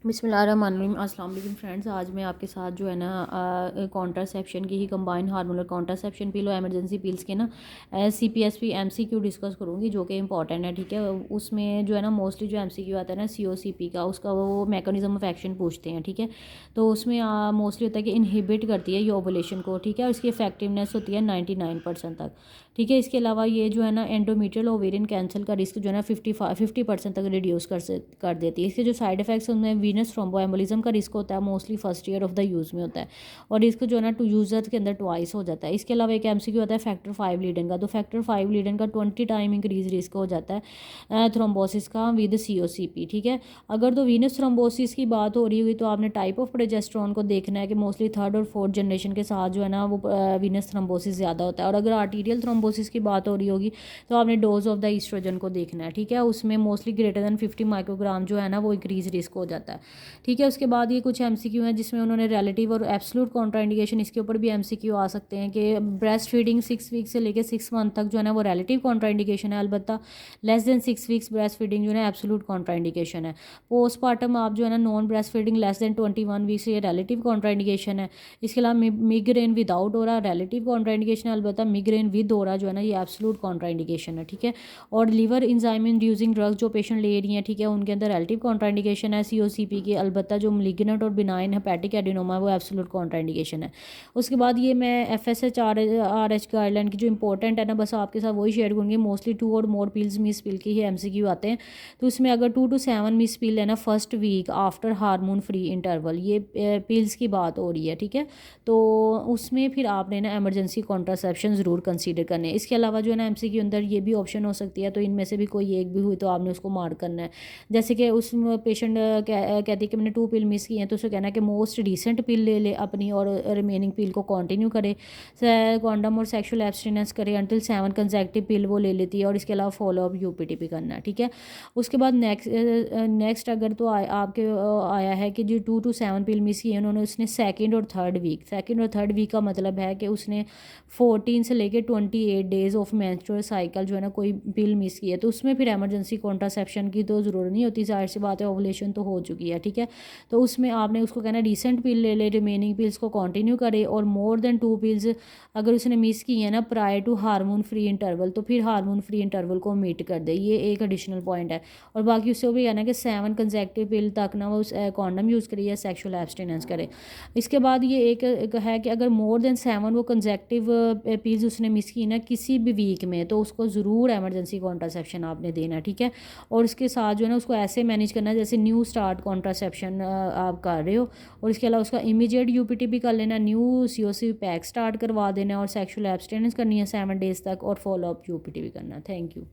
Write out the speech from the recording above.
बिस्मिल्लाहिर्रहमानिर्रहीम। अस्सलाम वालेकुम फ्रेंड्स, आज मैं आपके साथ जो है ना कॉन्ट्रासेप्शन की ही कंबाइन हार्मोनल कॉन्ट्रासेप्शन पिल और एमरजेंसी पिल्स के ना CPSP MCQ डिस्कस करूँगी जो कि इंपॉर्टेंट है। ठीक है, उसमें जो है ना मोस्टली जो MCQ आता है ना COCP का, उसका वो मैकेनिज्म ऑफ एक्शन पूछते हैं। ठीक है, तो उसमें मोस्टली होता है कि इनहिबिट करती है ये ओवुलेशन को। ठीक है, और इसकी इफेक्टिवनेस होती है 99% तक। ठीक है, इसके अलावा ये जो है ना एंडोमेट्रियल ओवेरियन कैंसर का रिस्क जो है ना 50% तक रिड्यूस कर देती है। इसके जो साइड इफेक्ट्स उनमें वीनस थ्रोम्बोएम्बोलिज्म का रिस्क होता है, mostly first year of the use में होता है, और रिस्क जो है ना टू यूजर्स के अंदर ट्वाइस हो जाता है। इसके अलावा एक MCQ होता है फैक्टर 5 लीडन का, तो फैक्टर 5 लीडन का 20 टाइम इंक्रीज रिस्क हो जाता है थ्रोम्बोसिस का विद COCP। ठीक है, अगर तो वीनस थ्रोम्बोसिस की बात हो रही हुई तो आपने टाइप ऑफ प्रोजेस्टेरोन को देखना है कि मोस्टली थर्ड और फोर्थ जनरेशन के साथ जो है ना वो वीनस थ्रोम्बोसिस ज़्यादा होता है। और अगर आर्टीरियल थ्रोम्बोसिस की बात हो रही होगी तो आपने डोज ऑफ द ईस्ट्रोजन को देखना है। ठीक है, उसमें मोस्टली ग्रेटर देन 50 माइक्रोग्राम जो है ना वो इंक्रीज रिस्क हो जाता है। ठीक है, उसके बाद ये कुछ MCQ हैं जिसमें उन्होंने रिलेटिव और एब्सोल्यूट कॉन्ट्राइंडिकेशन, इसके ऊपर भी MCQ आ सकते हैं कि ब्रेस्ट फीडिंग 6 वीक से लेकर 6 मंथ तक जो है ना वो रिलेटिव कॉन्ट्राइंडिकेशन है, अलबत्ता less than 6 weeks breast feeding जो है एब्सोल्यूट कॉन्ट्राइंडिकेशन है। पोस्टमार्टम आप जो है ना non breast feeding less than 21 weeks, ये रिलेटिव कॉन्ट्राइंडिकेशन है। इसके अलावा मिग्रेन विदाउट हो रहा रिलेटिव कॉन्ट्राइंडिकेशन है, अलबत्ता मिग्रेन विद हो रहा जो है ना ये एब्सोल्यूट कॉन्ट्राइंडिकेशन है। ठीक है, और लीवर इंजाइम इंड्यूसिंग ड्रग्स जो पेशेंट ले रही हैं, ठीक है, उनके अंदर रिलेटिव कॉन्ट्राइंडिकेशन है COCP की, अलबत्ता जो मलिग्नेंट और बिनाइन हेपेटिक एडिनोमा वो एब्सोल्यूट कॉन्ट्राइंडिकेशन है। उसके बाद ये मैं FSH-RH गाइडलाइन की जो इंपॉर्टेंट है ना बस आपके साथ वही शेयर करूँगी। मोस्टली 2 और मोर पिल्स मिस पिल के ही MCQ आते हैं, तो उसमें अगर 2 to 7 मिस पिल है ना first week after hormone free interval, ये पिल्स की बात हो रही है। ठीक है, तो उसमें फिर आपने ना एमरजेंसी कॉन्ट्रासेप्शन ज़रूर कंसीडर करने हैं। इसके अलावा जो है ना MCQ अंदर ये भी ऑप्शन हो सकती है, तो इनमें से भी कोई एक भी हुई तो आपने उसको मार्क करना है। जैसे कि उस पेशेंट कहती है कि मैंने 2 पिल मिस की हैं, तो उसे कहना है कि मोस्ट रिसेंट पिल ले ले अपनी और रिमेनिंग पिल को कंटिन्यू करे, कॉन्डम और सेक्सुअल एब्सटिनेंस करे अंटिल 7 कंसेक्टिव पिल वो ले लेती है, और इसके अलावा फॉलो अप UPT भी करना है। ठीक है, उसके बाद नेक्स्ट अगर तो आपके आया है कि जो 2 to 7 पिल मिस की है उन्होंने, उसने सेकेंड और थर्ड वीक का मतलब है कि उसने 14 से लेकर 28 डेज ऑफ मेंस्ट्रुअल साइकिल जो है ना कोई पिल मिस की है, तो उसमें फिर एमरजेंसी कॉन्ट्रासेप्शन की तो ज़रूरत नहीं होती, जाहिर सी बात है ओवुलेशन तो हो चुकी है। ठीक है, तो उसमें आपने उसको कहना रिसेंट पिल ले ले, रिमेनिंग पिल्स को कंटिन्यू करे, और मोर देन 2 पिल्स अगर उसने मिस की है ना prior to hormone free interval, तो फिर हार्मोन फ्री इंटरवल को मीट कर दे, ये एक एडिशनल पॉइंट है। और बाकी उससे वो भी कहना है कि 7 कंसेक्टिव पिल तक ना वो कॉन्डम यूज़ करे या सेक्शुअल एब्सटिनेंस करे। इसके बाद ये एक है कि अगर मोर देन 7 वो कंसेक्टिव पिल्स उसने मिस की ना किसी भी वीक में, तो उसको ज़रूर एमरजेंसी कॉन्ट्रासेप्शन आपने देना। ठीक है, और इसके साथ जो है ना उसको ऐसे मैनेज करना है जैसे न्यू स्टार्ट कॉन्ट्रासेप्शन आप कर रहे हो, और इसके अलावा उसका इमीडिएट UPT भी कर लेना, न्यू COC पैक स्टार्ट करवा देना, और सेक्शुअल एब्सटेनेंस करनी है 7 डेज़ तक, और फॉलो अप UPT भी करना। Thank you.